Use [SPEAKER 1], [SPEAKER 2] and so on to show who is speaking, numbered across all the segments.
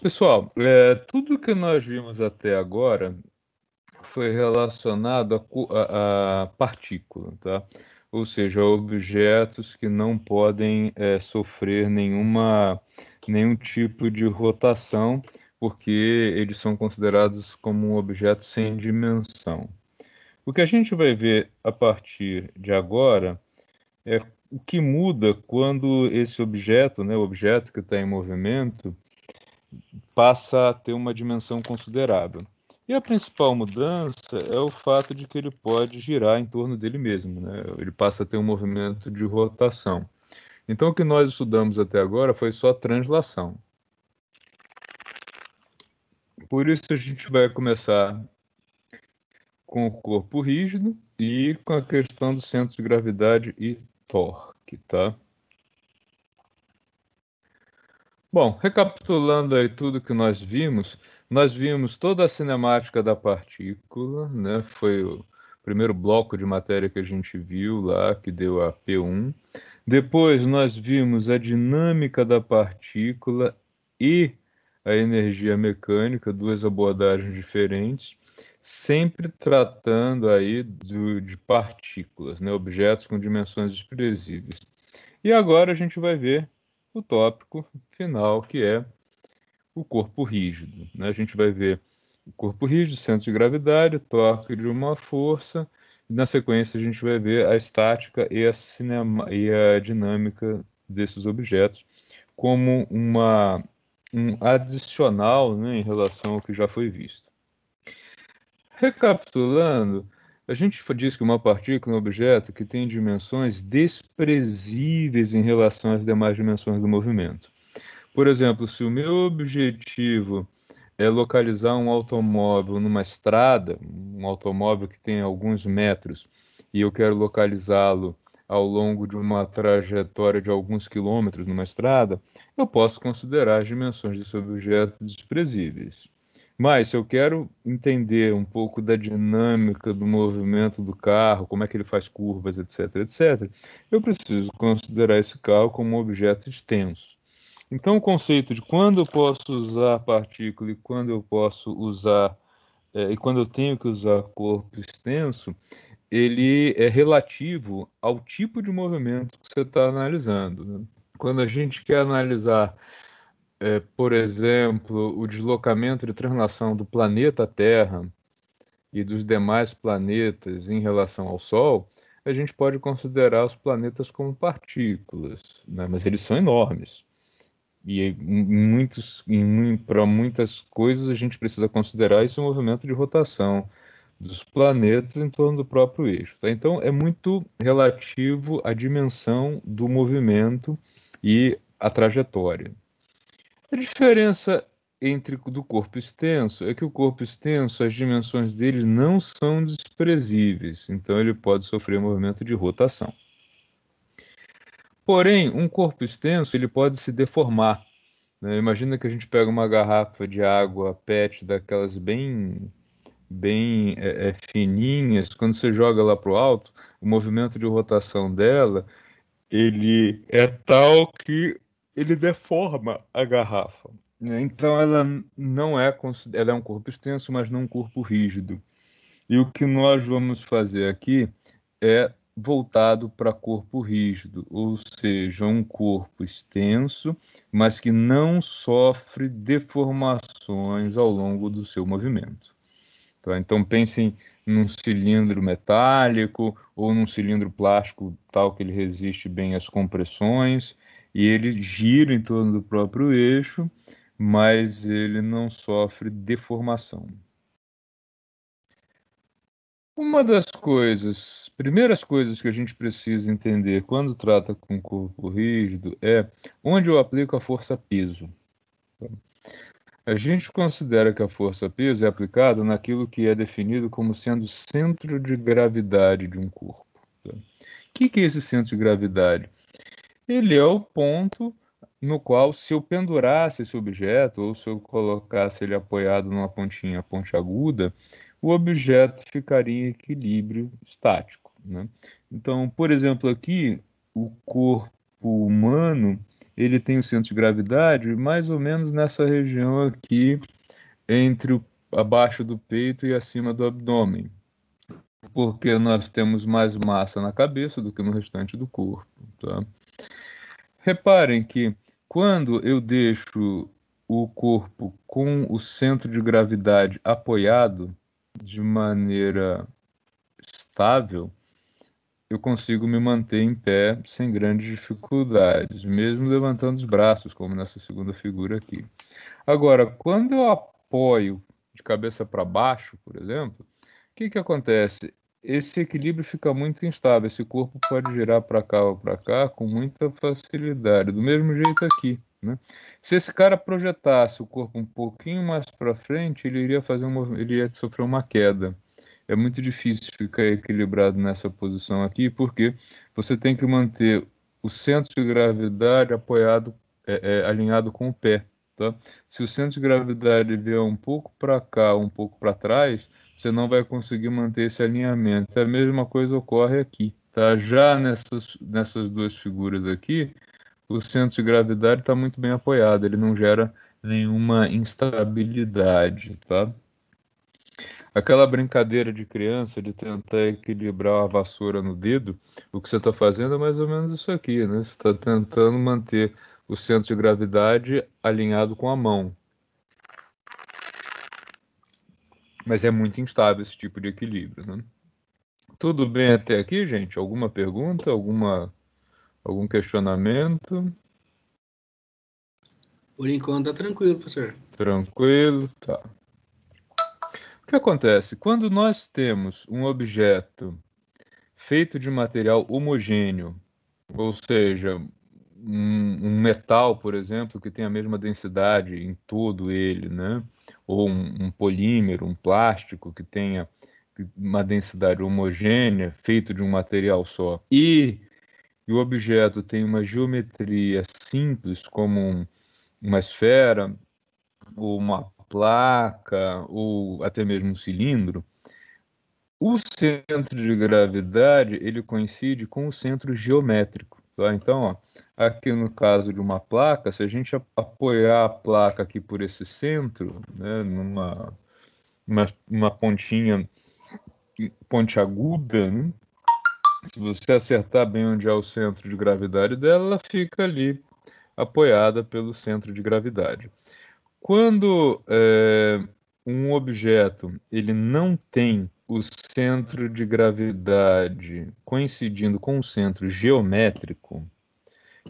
[SPEAKER 1] Pessoal, tudo que nós vimos até agora foi relacionado a partícula, tá? Ou seja, a objetos que não podem sofrer nenhum tipo de rotação, porque eles são considerados como um objeto sem dimensão. O que a gente vai ver a partir de agora é o que muda quando esse objeto, né, o objeto que está em movimento, passa a ter uma dimensão considerável. E a principal mudança é o fato de que ele pode girar em torno dele mesmo, né? Ele passa a ter um movimento de rotação. Então, o que nós estudamos até agora foi só translação. Por isso, a gente vai começar com o corpo rígido e com a questão do centro de gravidade e torque, tá? Bom, recapitulando aí tudo que nós vimos toda a cinemática da partícula, né? Foi o primeiro bloco de matéria que a gente viu lá, que deu a P1. Depois nós vimos a dinâmica da partícula e a energia mecânica, duas abordagens diferentes, sempre tratando aí de partículas, né? Objetos com dimensões desprezíveis. E agora a gente vai ver o tópico final, que é o corpo rígido, né? A gente vai ver o corpo rígido, centro de gravidade, torque de uma força, e na sequência a gente vai ver a estática e a dinâmica desses objetos como um adicional, né, em relação ao que já foi visto. Recapitulando, a gente diz que uma partícula é um objeto que tem dimensões desprezíveis em relação às demais dimensões do movimento. Por exemplo, se o meu objetivo é localizar um automóvel numa estrada, um automóvel que tem alguns metros, e eu quero localizá-lo ao longo de uma trajetória de alguns quilômetros numa estrada, eu posso considerar as dimensões desse objeto desprezíveis. Mas se eu quero entender um pouco da dinâmica do movimento do carro, como é que ele faz curvas, etc., etc., eu preciso considerar esse carro como um objeto extenso. Então, o conceito de quando eu posso usar partícula e quando eu posso usar, e quando eu tenho que usar corpo extenso, ele é relativo ao tipo de movimento que você está analisando, né? Quando a gente quer analisar, por exemplo, o deslocamento de translação do planeta Terra e dos demais planetas em relação ao Sol, a gente pode considerar os planetas como partículas, né? Mas eles são enormes. E para muitas coisas a gente precisa considerar esse movimento de rotação dos planetas em torno do próprio eixo, tá? Então é muito relativo à dimensão do movimento e a trajetória. A diferença entre do corpo extenso é que o corpo extenso, as dimensões dele não são desprezíveis, então ele pode sofrer movimento de rotação. Porém, um corpo extenso ele pode se deformar, né? Imagina que a gente pega uma garrafa de água PET daquelas bem fininhas, quando você joga lá para o alto, o movimento de rotação dela, ele é tal que ele deforma a garrafa, né? Então ela não é, ela é um corpo extenso, mas não um corpo rígido. E o que nós vamos fazer aqui é voltado para corpo rígido, ou seja, um corpo extenso, mas que não sofre deformações ao longo do seu movimento. Tá? Então pensem num cilindro metálico ou num cilindro plástico tal que ele resiste bem às compressões e ele gira em torno do próprio eixo, mas ele não sofre deformação. Uma das primeiras coisas que a gente precisa entender quando trata com corpo rígido é onde eu aplico a força-peso. A gente considera que a força-peso é aplicada naquilo que é definido como sendo o centro de gravidade de um corpo. Tá? O que é esse centro de gravidade? Ele é o ponto no qual, se eu pendurasse esse objeto, ou se eu colocasse ele apoiado numa pontinha pontiaguda, o objeto ficaria em equilíbrio estático, né? Então, por exemplo, aqui, o corpo humano, ele tem o centro de gravidade mais ou menos nessa região aqui, abaixo do peito e acima do abdômen, porque nós temos mais massa na cabeça do que no restante do corpo, tá? Reparem que quando eu deixo o corpo com o centro de gravidade apoiado de maneira estável, eu consigo me manter em pé sem grandes dificuldades, mesmo levantando os braços, como nessa segunda figura aqui. Agora, quando eu apoio de cabeça para baixo, por exemplo, o que que acontece? Esse equilíbrio fica muito instável, esse corpo pode girar para cá ou para cá com muita facilidade, do mesmo jeito aqui, né? Se esse cara projetasse o corpo um pouquinho mais para frente, ele iria ele iria sofrer uma queda. É muito difícil ficar equilibrado nessa posição aqui, porque você tem que manter o centro de gravidade apoiado, alinhado com o pé, tá? Se o centro de gravidade vier um pouco para cá, um pouco para trás, você não vai conseguir manter esse alinhamento. A mesma coisa ocorre aqui, tá? Já nessas duas figuras aqui, o centro de gravidade está muito bem apoiado, ele não gera nenhuma instabilidade, tá? Aquela brincadeira de criança de tentar equilibrar a vassoura no dedo, o que você está fazendo é mais ou menos isso aqui, né? Você está tentando manter o centro de gravidade alinhado com a mão. Mas é muito instável esse tipo de equilíbrio, né? Tudo bem até aqui, gente? Alguma pergunta? Algum questionamento?
[SPEAKER 2] Por enquanto tá tranquilo, professor.
[SPEAKER 1] Tranquilo? Tá. O que acontece? Quando nós temos um objeto feito de material homogêneo, ou seja, um metal, por exemplo, que tem a mesma densidade em todo ele, né? Ou um polímero, um plástico que tenha uma densidade homogênea, feito de um material só, e o objeto tem uma geometria simples, como uma esfera, ou uma placa, ou até mesmo um cilindro, o centro de gravidade ele coincide com o centro geométrico, tá? Então, ó, aqui no caso de uma placa, se a gente apoiar a placa aqui por esse centro, né, uma pontinha pontiaguda, né, se você acertar bem onde é o centro de gravidade dela, ela fica ali apoiada pelo centro de gravidade. Quando um objeto ele não tem o centro de gravidade coincidindo com o centro geométrico,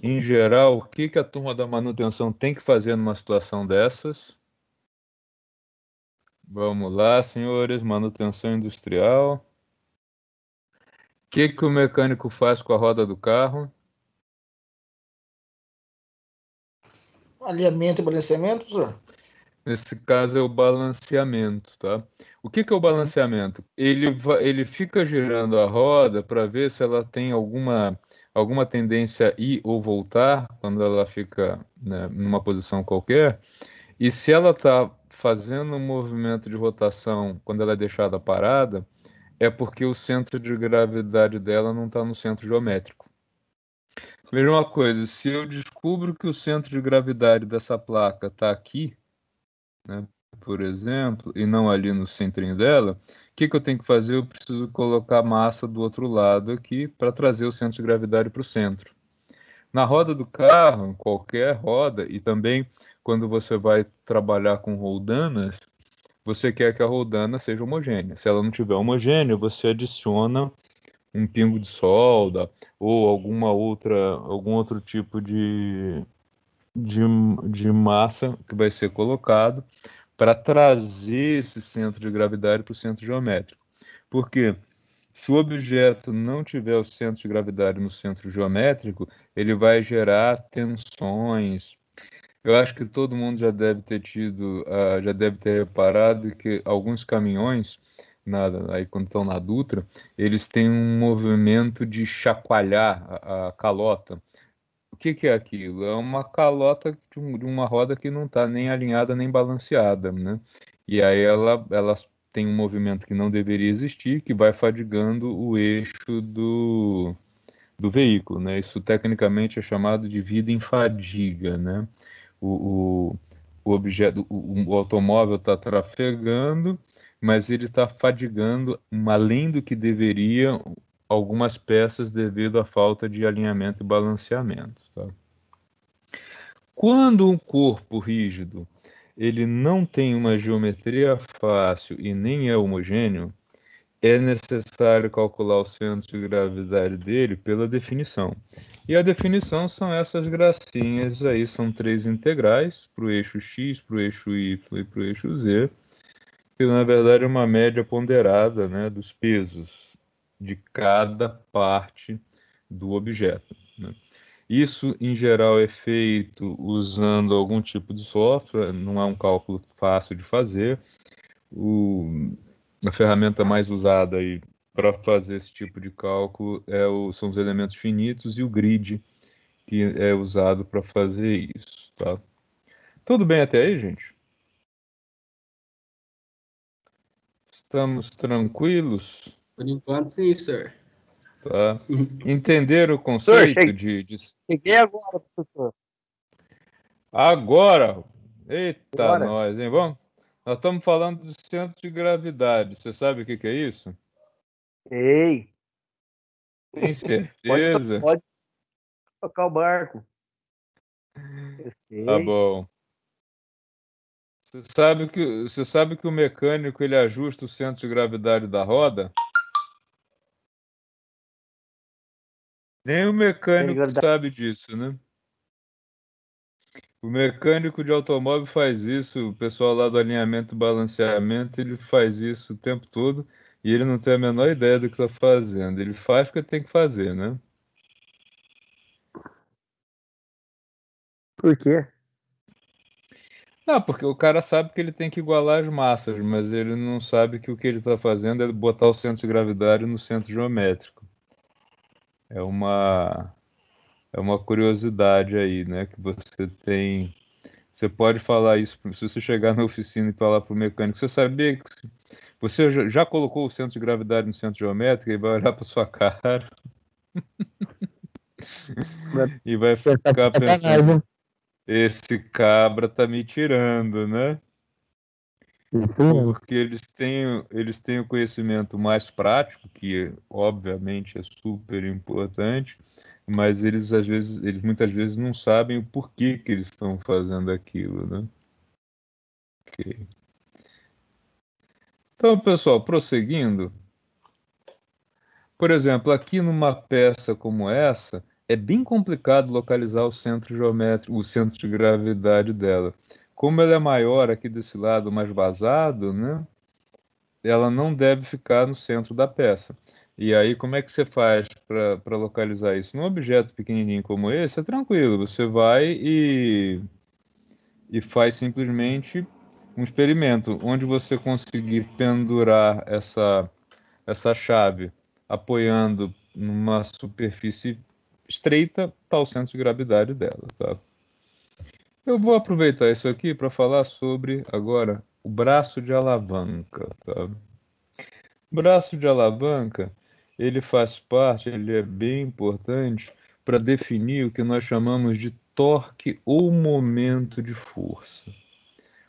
[SPEAKER 1] em geral, o que que a turma da manutenção tem que fazer numa situação dessas? Vamos lá, senhores, manutenção industrial. O que que o mecânico faz com a roda do carro?
[SPEAKER 3] Alinhamento e balanceamento, professor?
[SPEAKER 1] Nesse caso é o balanceamento, tá? O que que é o balanceamento? Ele fica girando a roda para ver se ela tem alguma tendência a ir ou voltar quando ela fica, né, numa posição qualquer. E se ela está fazendo um movimento de rotação quando ela é deixada parada, é porque o centro de gravidade dela não está no centro geométrico. Mesma coisa, se eu descubro que o centro de gravidade dessa placa está aqui, né, por exemplo, e não ali no centrinho dela, o que que eu tenho que fazer? Eu preciso colocar massa do outro lado aqui para trazer o centro de gravidade para o centro. Na roda do carro, em qualquer roda, e também quando você vai trabalhar com roldanas, você quer que a roldana seja homogênea. Se ela não tiver homogênea, você adiciona um pingo de solda ou algum outro tipo de, de massa que vai ser colocado para trazer esse centro de gravidade para o centro geométrico. Porque se o objeto não tiver o centro de gravidade no centro geométrico, ele vai gerar tensões. Eu acho que todo mundo já deve ter já deve ter reparado que alguns caminhões, aí quando estão na Dutra, eles têm um movimento de chacoalhar a calota. O que que é aquilo? É uma calota de uma roda que não está nem alinhada nem balanceada, né? E aí ela tem um movimento que não deveria existir, que vai fadigando o eixo do veículo, né? Isso tecnicamente é chamado de vida em fadiga, né? O, o, o objeto, o automóvel está trafegando, mas ele está fadigando além do que deveria algumas peças devido à falta de alinhamento e balanceamento, tá? Quando um corpo rígido ele não tem uma geometria fácil e nem é homogêneo, é necessário calcular o centro de gravidade dele pela definição. E a definição são essas gracinhas aí, são três integrais para o eixo x, para o eixo y e para o eixo z, que na verdade é uma média ponderada, né, dos pesos de cada parte do objeto, né? Isso, em geral, é feito usando algum tipo de software, não é um cálculo fácil de fazer. A ferramenta mais usada aí para fazer esse tipo de cálculo são os elementos finitos e o grid, que é usado para fazer isso, tá? Tudo bem até aí, gente? Estamos tranquilos?
[SPEAKER 2] Por enquanto, sim, sir.
[SPEAKER 1] Tá? Entenderam o
[SPEAKER 3] Professor,
[SPEAKER 1] conceito
[SPEAKER 3] cheguei agora, professor.
[SPEAKER 1] Agora, eita
[SPEAKER 3] Agora?
[SPEAKER 1] nós, hein? Vamos? Nós estamos falando do centro de gravidade. Você sabe o que é isso?
[SPEAKER 3] Ei,
[SPEAKER 1] Tem
[SPEAKER 3] pode,
[SPEAKER 1] certeza?
[SPEAKER 3] pode tocar o barco. Eu
[SPEAKER 1] Tá
[SPEAKER 3] sei.
[SPEAKER 1] bom. Você sabe que o mecânico ele ajusta o centro de gravidade da roda? Nem o
[SPEAKER 3] Tem
[SPEAKER 1] mecânico
[SPEAKER 3] gravidade.
[SPEAKER 1] sabe disso, né? O mecânico de automóvel faz isso, o pessoal lá do alinhamento e balanceamento, ele faz isso o tempo todo e ele não tem a menor ideia do que está fazendo. Ele faz porque tem que fazer, né?
[SPEAKER 3] Por quê?
[SPEAKER 1] Não, porque o cara sabe que ele tem que igualar as massas, mas ele não sabe que o que ele está fazendo é botar o centro de gravidade no centro geométrico. É uma, é uma curiosidade aí, né? Que você tem. Você pode falar isso, se você chegar na oficina e falar para o mecânico, você sabia que você já colocou o centro de gravidade no centro geométrico? Ele vai olhar para sua cara
[SPEAKER 3] Vai
[SPEAKER 1] e vai
[SPEAKER 3] pensar que
[SPEAKER 1] ficar
[SPEAKER 3] é
[SPEAKER 1] pensando:
[SPEAKER 3] sacanagem.
[SPEAKER 1] esse cabra tá me tirando, né?
[SPEAKER 3] Isso mesmo.
[SPEAKER 1] Porque eles têm o conhecimento mais prático, que obviamente é super importante, mas eles muitas vezes não sabem o porquê que eles estão fazendo aquilo, né? Ok. Então, pessoal, prosseguindo, por exemplo, aqui numa peça como essa, é bem complicado localizar o centro geométrico, o centro de gravidade dela. Como ela é maior aqui desse lado, mais vazado, né? Ela não deve ficar no centro da peça. E aí, como é que você faz para localizar isso? Num objeto pequenininho como esse, é tranquilo. Você vai e faz simplesmente um experimento, onde você conseguir pendurar essa chave apoiando numa superfície estreita, está o centro de gravidade dela, tá? Eu vou aproveitar isso aqui para falar sobre agora o braço de alavanca, tá? Braço de alavanca, ele faz parte, ele é bem importante para definir o que nós chamamos de torque ou momento de força.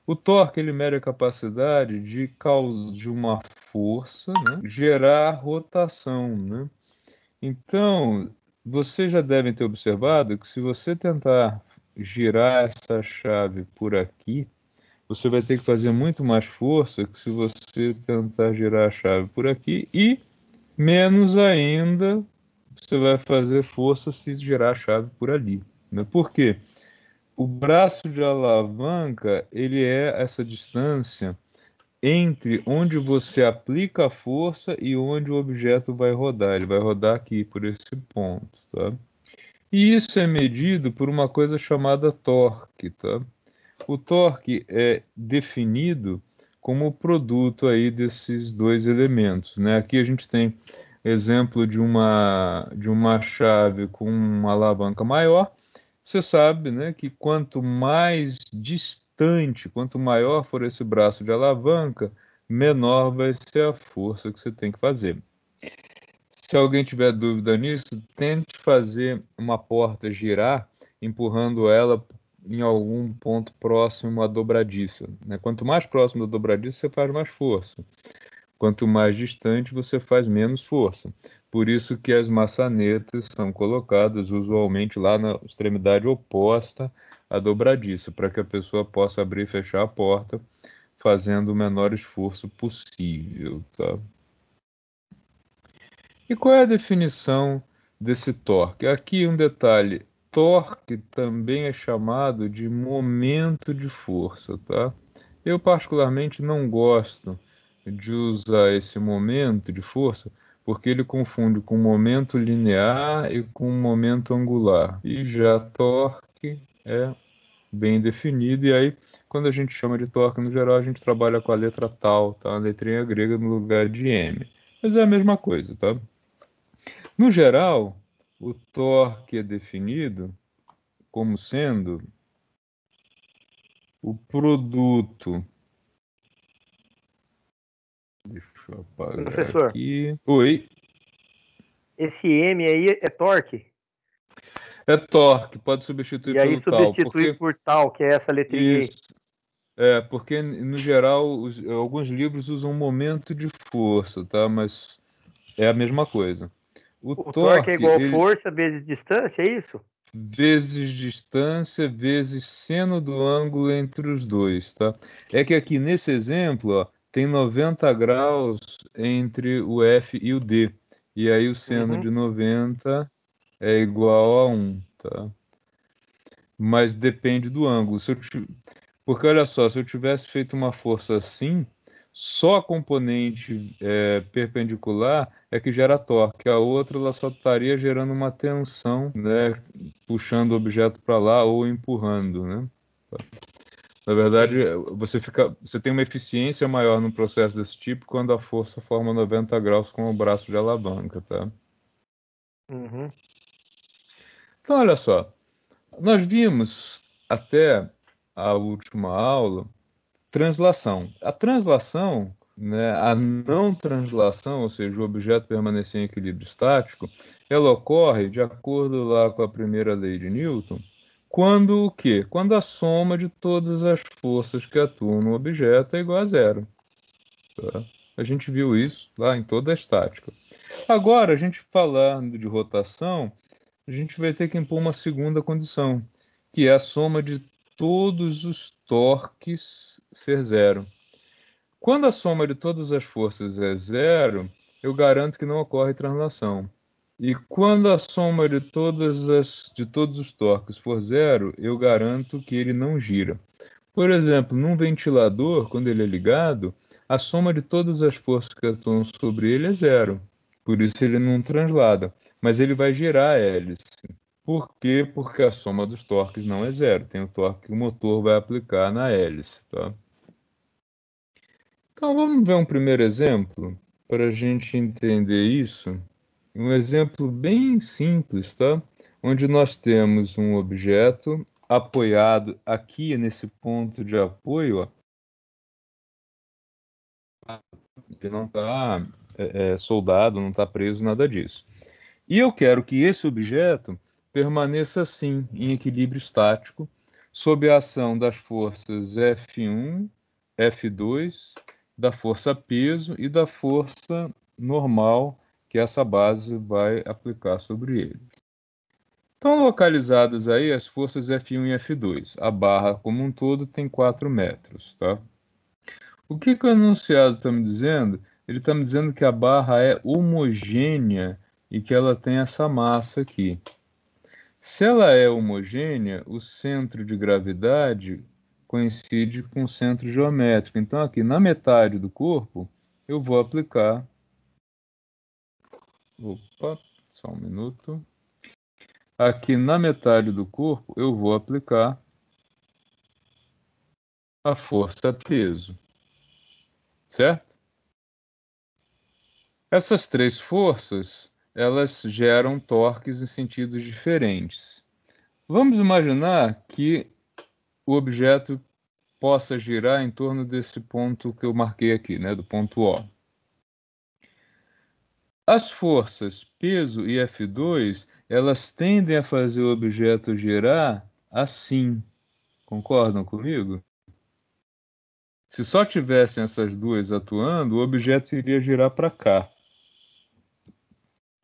[SPEAKER 1] O torque ele mede a capacidade de uma força, né, gerar rotação, né? Então, vocês já devem ter observado que se você tentar girar essa chave por aqui, você vai ter que fazer muito mais força que se você tentar girar a chave por aqui e menos ainda você vai fazer força se girar a chave por ali, né? Por quê? O braço de alavanca, ele é essa distância entre onde você aplica a força e onde o objeto vai rodar. Ele vai rodar aqui, por esse ponto, tá? E isso é medido por uma coisa chamada torque, tá? O torque é definido como o produto aí desses dois elementos, né? Aqui a gente tem exemplo de uma chave com uma alavanca maior. Você sabe, né, que quanto mais distante, quanto maior for esse braço de alavanca, menor vai ser a força que você tem que fazer. Se alguém tiver dúvida nisso, tente fazer uma porta girar, empurrando ela em algum ponto próximo à dobradiça, né? Quanto mais próximo da dobradiça, você faz mais força. Quanto mais distante, você faz menos força. Por isso que as maçanetas são colocadas usualmente lá na extremidade oposta à dobradiça, para que a pessoa possa abrir e fechar a porta fazendo o menor esforço possível, tá? E qual é a definição desse torque? Aqui um detalhe: torque também é chamado de momento de força, tá? Eu particularmente não gosto de usar esse momento de força porque ele confunde com momento linear e com momento angular. E já torque é bem definido, e aí quando a gente chama de torque no geral, a gente trabalha com a letra tal, tá? A letrinha grega no lugar de M. Mas é a mesma coisa, tá? No geral, o torque é definido como sendo o produto. Deixa eu apagar
[SPEAKER 3] Professor,
[SPEAKER 1] aqui. Oi.
[SPEAKER 3] esse M aí é torque.
[SPEAKER 1] É torque, pode substituir
[SPEAKER 3] E aí
[SPEAKER 1] pelo tal,
[SPEAKER 3] substitui
[SPEAKER 1] porque
[SPEAKER 3] por tal, que é essa letrinha aí.
[SPEAKER 1] isso, porque no geral alguns livros usam momento de força, tá? Mas é a mesma coisa. O
[SPEAKER 3] O torque é
[SPEAKER 1] torque,
[SPEAKER 3] igual
[SPEAKER 1] ele
[SPEAKER 3] força vezes distância, é isso?
[SPEAKER 1] vezes distância vezes seno do ângulo entre os dois, tá? É que aqui nesse exemplo, ó, tem 90 graus entre o F e o D. E aí o seno
[SPEAKER 3] Uhum.
[SPEAKER 1] de 90 é igual a 1, tá? Mas depende do ângulo. Porque olha só, se eu tivesse feito uma força assim, só a componente perpendicular é que gera torque, a outra ela só estaria gerando uma tensão, né, puxando o objeto para lá ou empurrando, né? Na verdade, você tem uma eficiência maior no processo desse tipo quando a força forma 90 graus com o braço de alavanca, tá?
[SPEAKER 3] Uhum.
[SPEAKER 1] Então, olha só, nós vimos até a última aula translação. A translação, né, a não translação, ou seja, o objeto permanecer em equilíbrio estático, ela ocorre de acordo lá com a primeira lei de Newton, quando o quê? Quando a soma de todas as forças que atuam no objeto é igual a zero. Tá? A gente viu isso lá em toda a estática. Agora, a gente falando de rotação, a gente vai ter que impor uma segunda condição, que é a soma de todos os torques ser zero. Quando a soma de todas as forças é zero, eu garanto que não ocorre translação. E quando a soma de todos os torques for zero, eu garanto que ele não gira. Por exemplo, num ventilador, quando ele é ligado, a soma de todas as forças que atuam sobre ele é zero. Por isso ele não translada. Mas ele vai girar a hélice. Por quê? Porque a soma dos torques não é zero. Tem o torque que o motor vai aplicar na hélice, tá? Então vamos ver um primeiro exemplo para a gente entender isso. Um exemplo bem simples, tá? Onde nós temos um objeto apoiado aqui nesse ponto de apoio, ó. Ele não está soldado, não está preso, nada disso. E eu quero que esse objeto permaneça assim, em equilíbrio estático, sob a ação das forças F1, F2, da força peso e da força normal que essa base vai aplicar sobre ele. Estão localizadas aí as forças F1 e F2. A barra como um todo tem 4 metros, tá? O que o enunciado está me dizendo? Ele está me dizendo que a barra é homogênea e que ela tem essa massa aqui. Se ela é homogênea, o centro de gravidade coincide com o centro geométrico. Então, aqui na metade do corpo, eu vou aplicar. Opa, só um minuto. Aqui na metade do corpo, eu vou aplicar a força peso. Certo? Essas três forças, elas geram torques em sentidos diferentes. Vamos imaginar que o objeto possa girar em torno desse ponto que eu marquei aqui, né, do ponto O. As forças peso e F2, elas tendem a fazer o objeto girar assim. Concordam comigo? Se só tivessem essas duas atuando, o objeto iria girar para cá.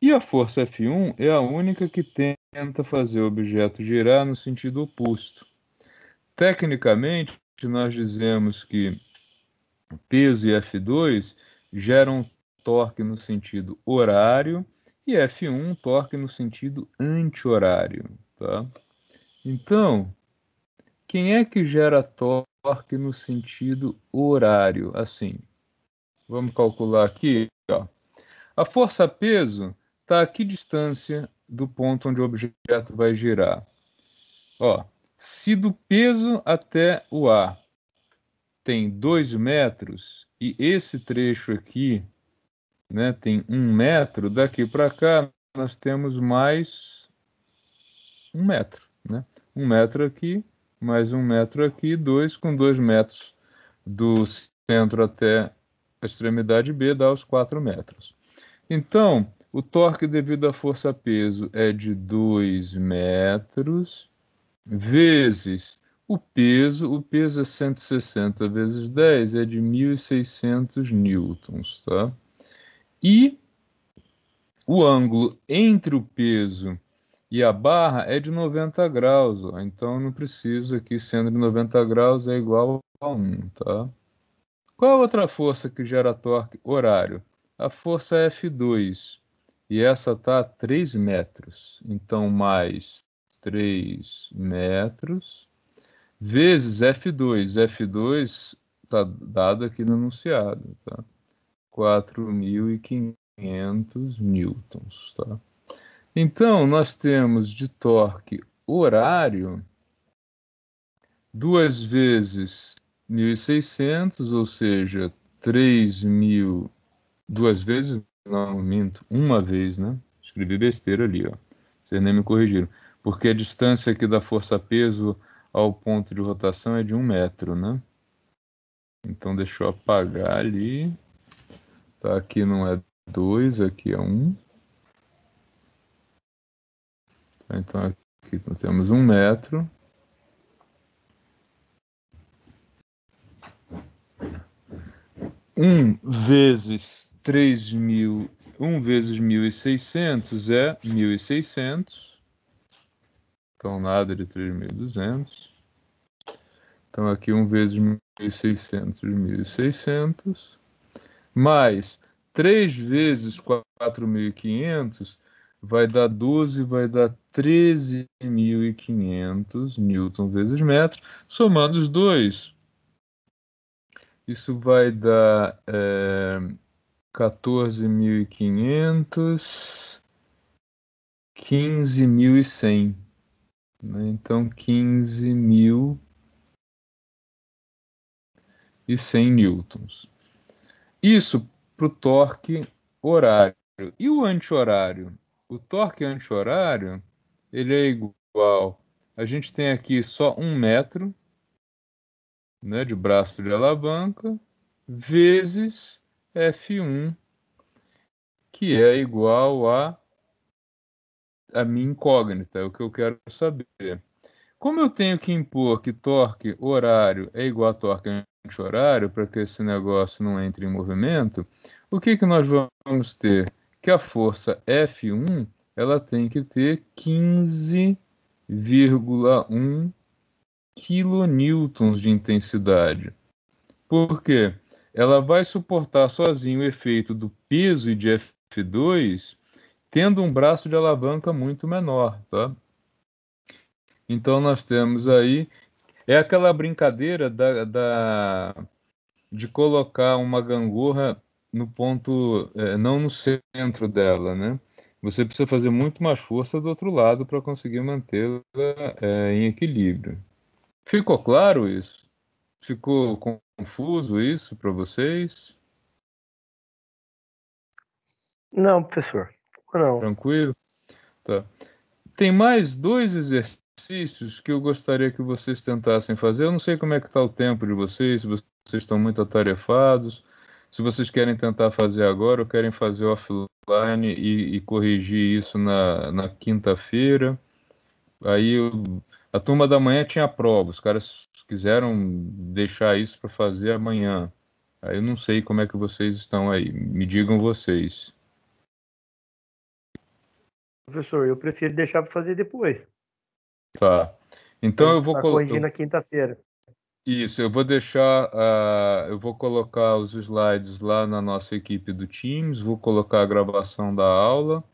[SPEAKER 1] E a força F1 é a única que tenta fazer o objeto girar no sentido oposto. Tecnicamente, nós dizemos que peso e F2 geram torque no sentido horário e F1 torque no sentido anti-horário, tá? Então, quem é que gera torque no sentido horário? Assim, vamos calcular aqui, ó. A força-peso está a que distância do ponto onde o objeto vai girar? Ó, se do peso até o A tem 2 metros e esse trecho aqui, né, tem 1 metro, daqui para cá nós temos mais 1 metro, né? 1 metro aqui, mais 1 metro aqui, 2 com 2 metros do centro até a extremidade B dá os 4 metros. Então, o torque devido à força-peso é de 2 metros vezes o peso é 160 vezes 10, é de 1.600 newtons, tá? E o ângulo entre o peso e a barra é de 90 graus, ó. Então não precisa aqui, sendo de 90 graus, é igual a 1, tá? Qual a outra força que gera torque horário? A força F2. E essa está a 3 metros. Então, mais 3 metros vezes F2. F2 está dado aqui no enunciado, tá? 4.500 newtons, tá? Então, nós temos de torque horário 2 vezes 1.600, ou seja, 3.000, 2 vezes, não, minto, uma vez, né? Escrevi besteira ali, ó. Vocês nem me corrigiram. Porque a distância aqui da força-peso ao ponto de rotação é de 1 metro, né? Então, deixa eu apagar ali. Tá, aqui não é 2, aqui é 1. Tá, então, aqui nós temos 1 metro. Vezes 3.000, 1 vezes 1.600 é 1.600. Então, nada de 3.200. Então, aqui 1 vezes 1.600, 1.600. Mais 3 vezes 4.500 vai dar 12, vai dar 13.500 newton vezes metro. Somando os dois, isso vai dar 14.500, 15.100. Né? Então, 15.100 newtons. Isso para o torque horário. E o anti-horário? O torque anti-horário, ele é igual. A gente tem aqui só 1 metro, né, de braço de alavanca, vezes F1, que é igual a minha incógnita, é o que eu quero saber. Como eu tenho que impor que torque horário é igual a torque anti-horário, para que esse negócio não entre em movimento, o que nós vamos ter? Que a força F1 ela tem que ter 15,1 kilonewtons de intensidade. Por quê? Ela vai suportar sozinho o efeito do peso e de F2, tendo um braço de alavanca muito menor, tá? Então nós temos aí, é aquela brincadeira de colocar uma gangorra no ponto, não no centro dela, né? Você precisa fazer muito mais força do outro lado para conseguir mantê-la em equilíbrio. Ficou claro isso? Ficou confuso isso para vocês?
[SPEAKER 3] Não, professor. Não.
[SPEAKER 1] Tranquilo? Tá. Tem mais 2 exercícios que eu gostaria que vocês tentassem fazer. Eu não sei como é que está o tempo de vocês, se vocês estão muito atarefados, se vocês querem tentar fazer agora ou querem fazer offline. deadline e corrigir isso na quinta-feira. Aí a turma da manhã tinha prova, os caras quiseram deixar isso para fazer amanhã. Aí eu não sei como é que vocês estão aí, me digam vocês.
[SPEAKER 3] Professor, eu prefiro deixar para fazer depois.
[SPEAKER 1] Tá. Então eu vou
[SPEAKER 3] Para corrigir na quinta-feira.
[SPEAKER 1] Isso, eu vou deixar, eu vou colocar os slides lá na nossa equipe do Teams, vou colocar a gravação da aula,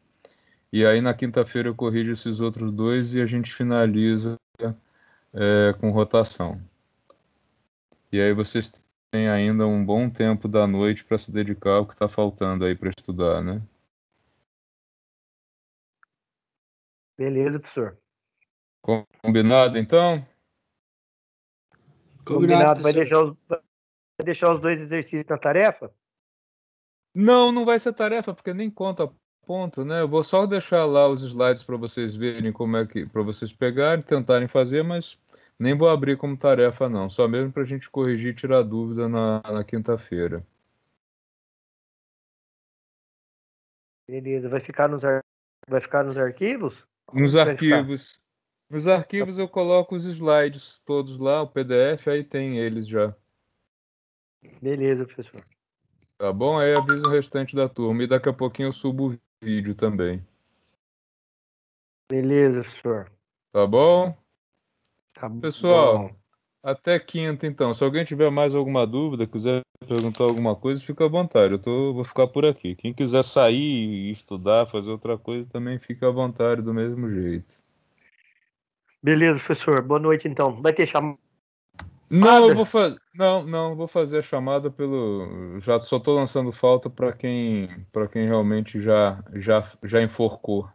[SPEAKER 1] e aí na quinta-feira eu corrijo esses outros dois e a gente finaliza com rotação. E aí vocês têm ainda um bom tempo da noite para se dedicar ao que está faltando aí para estudar, né?
[SPEAKER 3] Beleza, professor.
[SPEAKER 1] Combinado, então?
[SPEAKER 2] Combinado,
[SPEAKER 3] Vai
[SPEAKER 2] professor.
[SPEAKER 3] deixar os dois exercícios na tarefa?
[SPEAKER 1] Não, não vai ser tarefa, porque nem conta ponto, né? Eu vou só deixar lá os slides para vocês verem como é que, para vocês pegarem, tentarem fazer, mas nem vou abrir como tarefa, não. Só mesmo para a gente corrigir e tirar dúvida na quinta-feira.
[SPEAKER 3] Beleza. Vai ficar nos arquivos? Como
[SPEAKER 1] Nos
[SPEAKER 3] que vai ficar?
[SPEAKER 1] arquivos, nos arquivos eu coloco os slides todos lá, o PDF, aí tem eles já.
[SPEAKER 3] Beleza, professor.
[SPEAKER 1] Tá bom? Aí aviso o restante da turma. E daqui a pouquinho eu subo o vídeo também.
[SPEAKER 3] Beleza, professor.
[SPEAKER 1] Tá bom?
[SPEAKER 3] Tá
[SPEAKER 1] Pessoal,
[SPEAKER 3] bom.
[SPEAKER 1] até quinta, então. Se alguém tiver mais alguma dúvida, quiser perguntar alguma coisa, fica à vontade. Vou ficar por aqui. Quem quiser sair e estudar, fazer outra coisa, também fica à vontade do mesmo jeito.
[SPEAKER 3] Beleza, professor. Boa noite, então. Vai ter chamada?
[SPEAKER 1] Não, eu vou fazer. Não, vou fazer a chamada pelo. Já só estou lançando falta para quem realmente já enforcou.